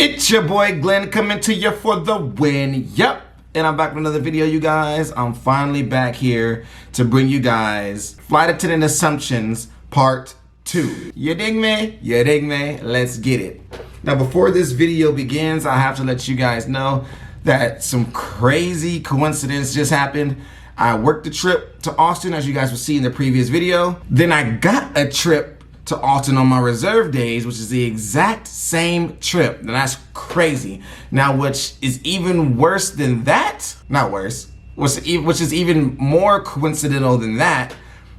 It's your boy Glenn coming to you for the win. Yep. And I'm back with another video, you guys. I'm finally back here to bring you guys Flight Attendant Assumptions Part 2. You dig me? You dig me? Let's get it. Now, before this video begins, I have to let you guys know that some crazy coincidence just happened. I worked the trip to Austin, as you guys will see in the previous video. Then I got a trip to Austin on my reserve days, which is the exact same trip. Now that's crazy. Now, which is even worse than that, not worse, which is even more coincidental than that,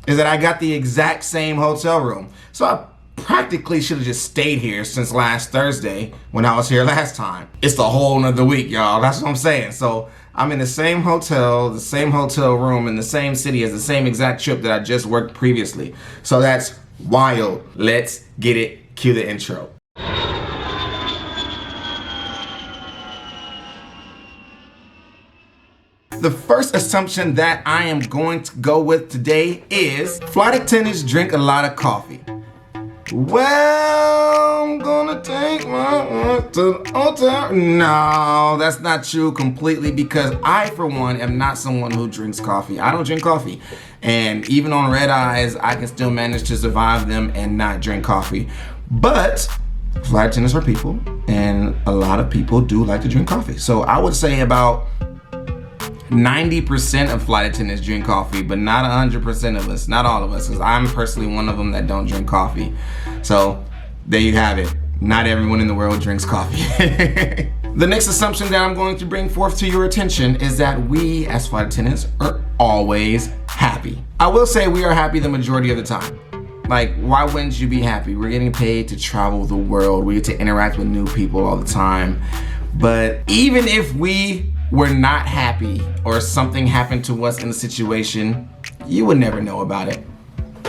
is that I got the exact same hotel room. So I practically should have just stayed here since last Thursday when I was here last time. It's the whole nother week, y'all. That's what I'm saying. So I'm in the same hotel room in the same city as the same exact trip that I just worked previously. So that's wild. Let's get it. Cue the intro. The first assumption that I am going to go with today is flight attendants drink a lot of coffee. Well, I'm gonna take my work to the hotel. No, that's not true completely, because I, for one, am not someone who drinks coffee. I don't drink coffee. And even on red eyes, I can still manage to survive them and not drink coffee. But flight attendants are people, and a lot of people do like to drink coffee. So I would say about 90% of flight attendants drink coffee, but not 100% of us, not all of us, because I'm personally one of them that don't drink coffee. So there you have it. Not everyone in the world drinks coffee. The next assumption that I'm going to bring forth to your attention is that we, as flight attendants, are always happy. I will say we are happy the majority of the time. Like, why wouldn't you be happy? We're getting paid to travel the world. We get to interact with new people all the time. But even if we were not happy or something happened to us in the situation, you would never know about it.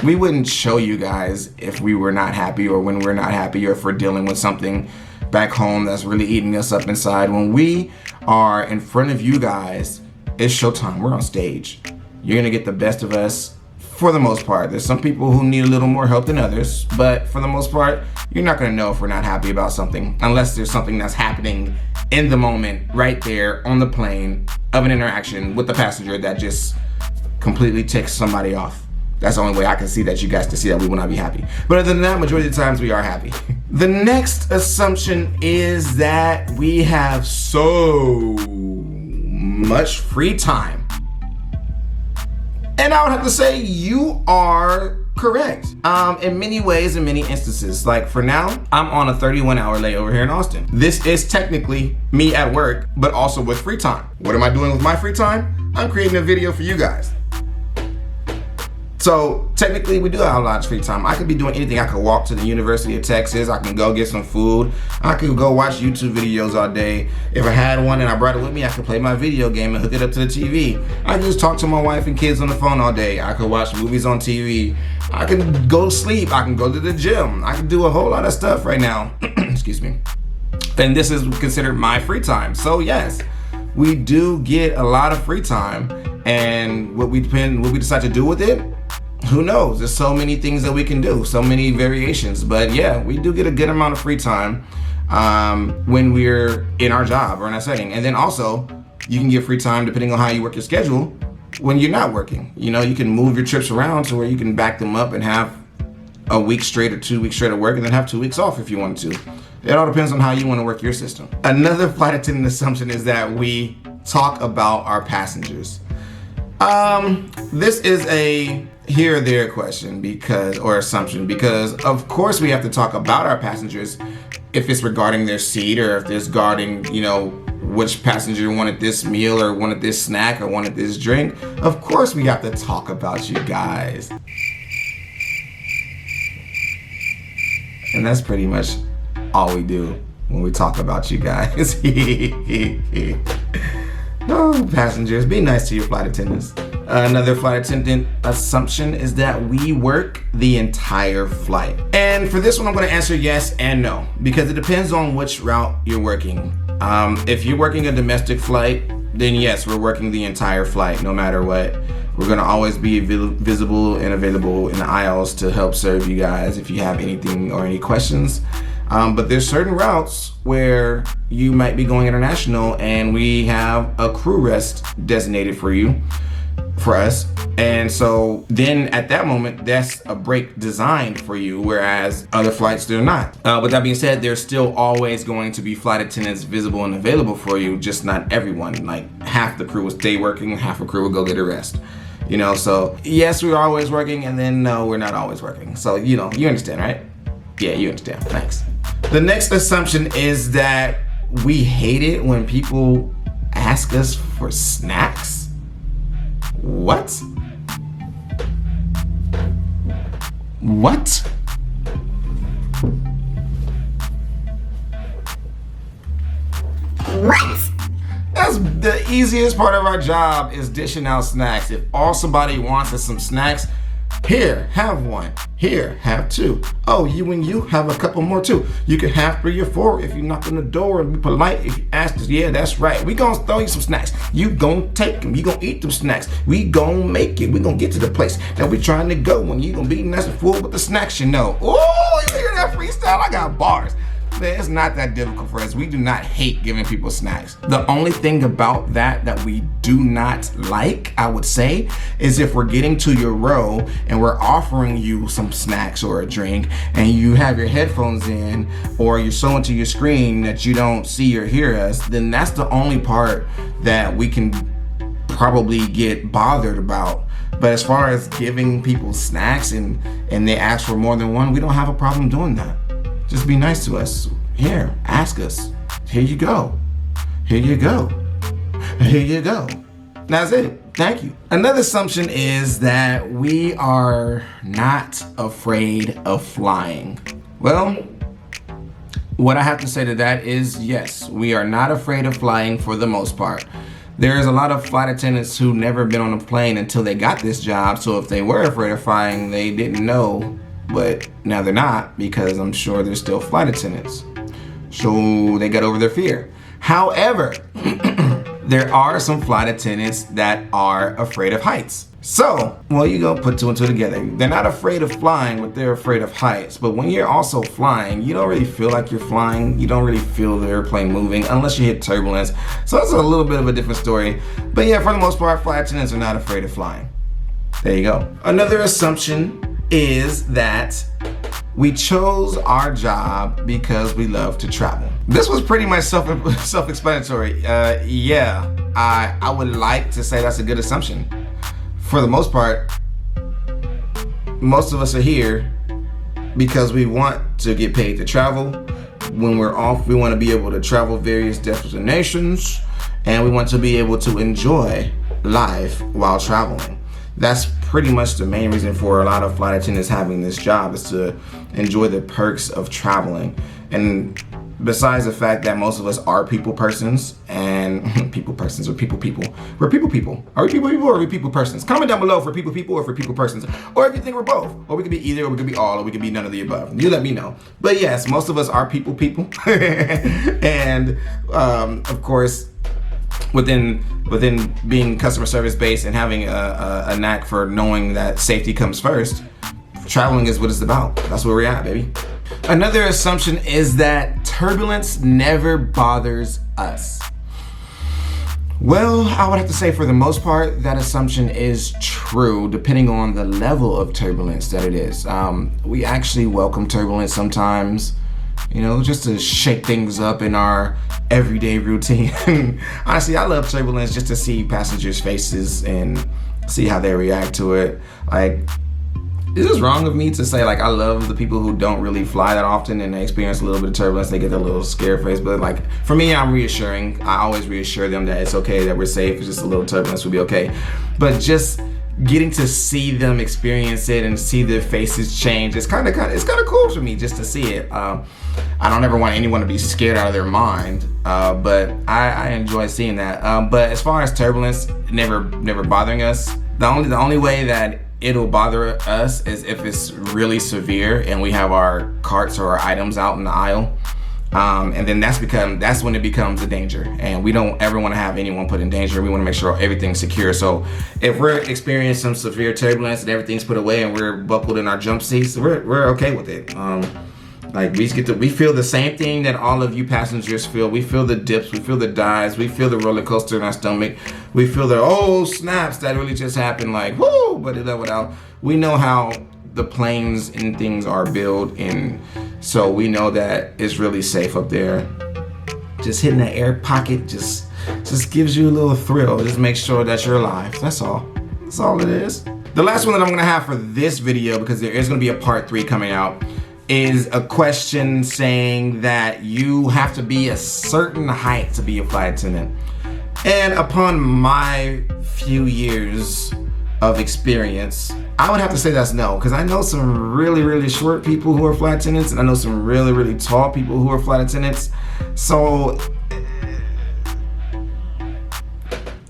We wouldn't show you guys if we were not happy or when we're not happy, or if we're dealing with something back home that's really eating us up inside. When we are in front of you guys, it's showtime. We're on stage. You're gonna get the best of us for the most part. There's some people who need a little more help than others, but for the most part, you're not gonna know if we're not happy about something unless there's something that's happening in the moment, right there on the plane, of an interaction with the passenger that just completely ticks somebody off. That's the only way I can see that you guys can see that we will not be happy. But other than that, majority of the times we are happy. The next assumption is that we have so much free time. And I would have to say you are correct. In many ways, in many instances. Like for now, I'm on a 31-hour layover here in Austin. This is technically me at work, but also with free time. What am I doing with my free time? I'm creating a video for you guys. So technically we do have a lot of free time. I could be doing anything. I could walk to the University of Texas. I can go get some food. I could go watch YouTube videos all day. If I had one and I brought it with me, I could play my video game and hook it up to the TV. I could just talk to my wife and kids on the phone all day. I could watch movies on TV. I can go to sleep. I can go to the gym. I can do a whole lot of stuff right now. Excuse me. And this is considered my free time. So yes, we do get a lot of free time. And what we decide to do with it, who knows? There's so many things that we can do, so many variations. But yeah, we do get a good amount of free time when we're in our job or in our setting. And then also, you can get free time depending on how you work your schedule when you're not working. You know, you can move your trips around to where you can back them up and have a week straight or 2 weeks straight of work and then have 2 weeks off if you want to. It all depends on how you want to work your system. Another flight attendant assumption is that we talk about our passengers. This is a here or there question or assumption, because of course we have to talk about our passengers if it's regarding their seat, or if it's regarding, you know, which passenger wanted this meal or wanted this snack or wanted this drink. Of course we have to talk about you guys. And that's pretty much all we do when we talk about you guys. Oh, passengers, be nice to your flight attendants. Another flight attendant assumption is that we work the entire flight. And for this one, I'm going to answer yes and no, because it depends on which route you're working. If you're working a domestic flight, then yes, we're working the entire flight, no matter what. We're going to always be visible and available in the aisles to help serve you guys if you have anything or any questions. But there's certain routes where you might be going international and we have a crew rest designated for us. And so then at that moment, that's a break designed for you, whereas other flights, they're not. With that being said, there's still always going to be flight attendants visible and available for you, just not everyone. Like half the crew will stay working, half the crew will go get a rest. You know, so yes, we're always working, and then no, we're not always working. So, you know, you understand, right? Yeah, you understand. Thanks. The next assumption is that we hate it when people ask us for snacks. What? What? What? That's the easiest part of our job, is dishing out snacks. If all somebody wants is some snacks, here, have one. Here, have two. Oh, you and you have a couple more too. You can have 3 or 4 if you knock on the door and be polite. If you ask us, yeah, that's right. We gonna throw you some snacks. You gonna take them. You gonna eat them snacks. We gonna make it. We gonna get to the place that we trying to go, and you gonna be nice and full with the snacks, you know. Oh, you hear that freestyle? I got bars. Man, it's not that difficult for us. We do not hate giving people snacks. The only thing about that we do not like, I would say, is if we're getting to your row and we're offering you some snacks or a drink and you have your headphones in or you're so into your screen that you don't see or hear us, then that's the only part that we can probably get bothered about. But as far as giving people snacks and they ask for more than one, we don't have a problem doing that. Just be nice to us. Here, ask us. Here you go. Here you go. Here you go. That's it. Thank you. Another assumption is that we are not afraid of flying. Well, what I have to say to that is yes, we are not afraid of flying for the most part. There's a lot of flight attendants who never been on a plane until they got this job. So if they were afraid of flying, they didn't know. But now they're not, because I'm sure they're still flight attendants. So they got over their fear. However, there are some flight attendants that are afraid of heights. So, well, you go put 2 and 2 together. They're not afraid of flying, but they're afraid of heights. But when you're also flying, you don't really feel like you're flying. You don't really feel the airplane moving unless you hit turbulence. So it's a little bit of a different story. But yeah, for the most part, flight attendants are not afraid of flying. There you go. Another assumption is that we chose our job because we love to travel. This was pretty much self-explanatory. Yeah, I would like to say that's a good assumption. For the most part, most of us are here because we want to get paid to travel. When we're off, we want to be able to travel various destinations, and we want to be able to enjoy life while traveling. That's pretty much the main reason for a lot of flight attendants having this job, is to enjoy the perks of traveling. And besides the fact that most of us are people persons, and people persons or people. We're people. Are we people or are we people persons? Comment down below for people or for people persons. Or if you think we're both. Or we could be either, or we could be all, or we could be none of the above. You let me know. But yes, most of us are people. And of course, within being customer service based and having a knack for knowing that safety comes first, traveling is what it's about. That's where we're at, baby. Another assumption is that turbulence never bothers us. Well, I would have to say for the most part, that assumption is true, depending on the level of turbulence that it is. We actually welcome turbulence sometimes, you know, just to shake things up in our everyday routine. Honestly, I love turbulence just to see passengers' faces and see how they react to it. Like, is this wrong of me to say, like, I love the people who don't really fly that often and they experience a little bit of turbulence, they get a little scare face, but like, for me, I'm reassuring. I always reassure them that it's okay, that we're safe, it's just a little turbulence, we'll be okay. But just getting to see them experience it and see their faces change, it's kind of cool for me just to see it. I don't ever want anyone to be scared out of their mind, but I enjoy seeing that. But as far as turbulence never bothering us, the only way that it'll bother us is if it's really severe and we have our carts or our items out in the aisle. And then that's when it becomes a danger, and we don't ever want to have anyone put in danger. We want to make sure everything's secure. So if we're experiencing some severe turbulence and everything's put away and we're buckled in our jump seats, we're okay with it. Like we feel the same thing that all of you passengers feel. We feel the dips, we feel the dives, we feel the roller coaster in our stomach. We feel the, oh snaps, that really just happened, like whoo, but it leveled out. We know how the planes and things are built, and so we know that it's really safe up there. Just hitting that air pocket just gives you a little thrill. Just make sure that you're alive. That's all. That's all it is. The last one that I'm gonna have for this video, because there is gonna be a part 3 coming out, is a question saying that you have to be a certain height to be a flight attendant. And upon my few years of experience, I would have to say that's no, because I know some really, really short people who are flight attendants, and I know some really, really tall people who are flight attendants. So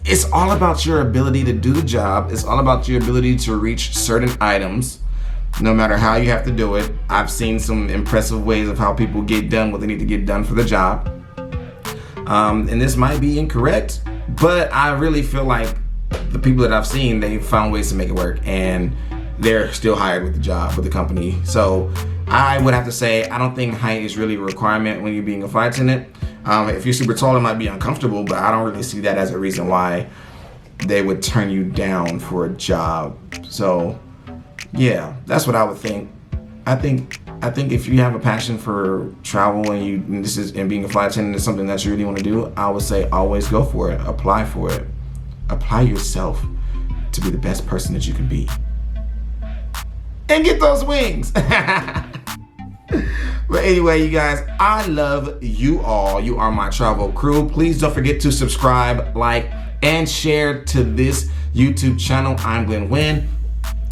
it's all about your ability to do the job. It's all about your ability to reach certain items, no matter how you have to do it. I've seen some impressive ways of how people get done what they need to get done for the job. And this might be incorrect, but I really feel like the people that I've seen, they found ways to make it work, and they're still hired with the job, with the company. So I would have to say, I don't think height is really a requirement when you're being a flight attendant. If you're super tall, it might be uncomfortable, but I don't really see that as a reason why they would turn you down for a job. So yeah, that's what I would think. I think if you have a passion for travel and being a flight attendant is something that you really want to do, I would say always go for it. Apply for it. Apply yourself to be the best person that you can be. And get those wings. But anyway, you guys, I love you all. You are my travel crew. Please don't forget to subscribe, like, and share to this YouTube channel. I'm Glenn Wynn.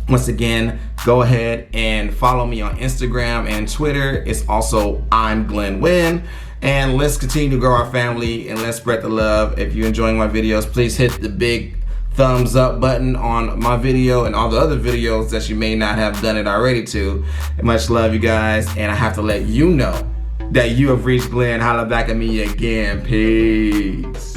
Once again, go ahead and follow me on Instagram and Twitter. It's also I'm Glenn Wynn. And let's continue to grow our family, and let's spread the love. If you're enjoying my videos, please hit the big thumbs up button on my video and all the other videos that you may not have done it already to. Much love, you guys, and I have to let you know that you have reached Glenn. Holla back at me again. Peace.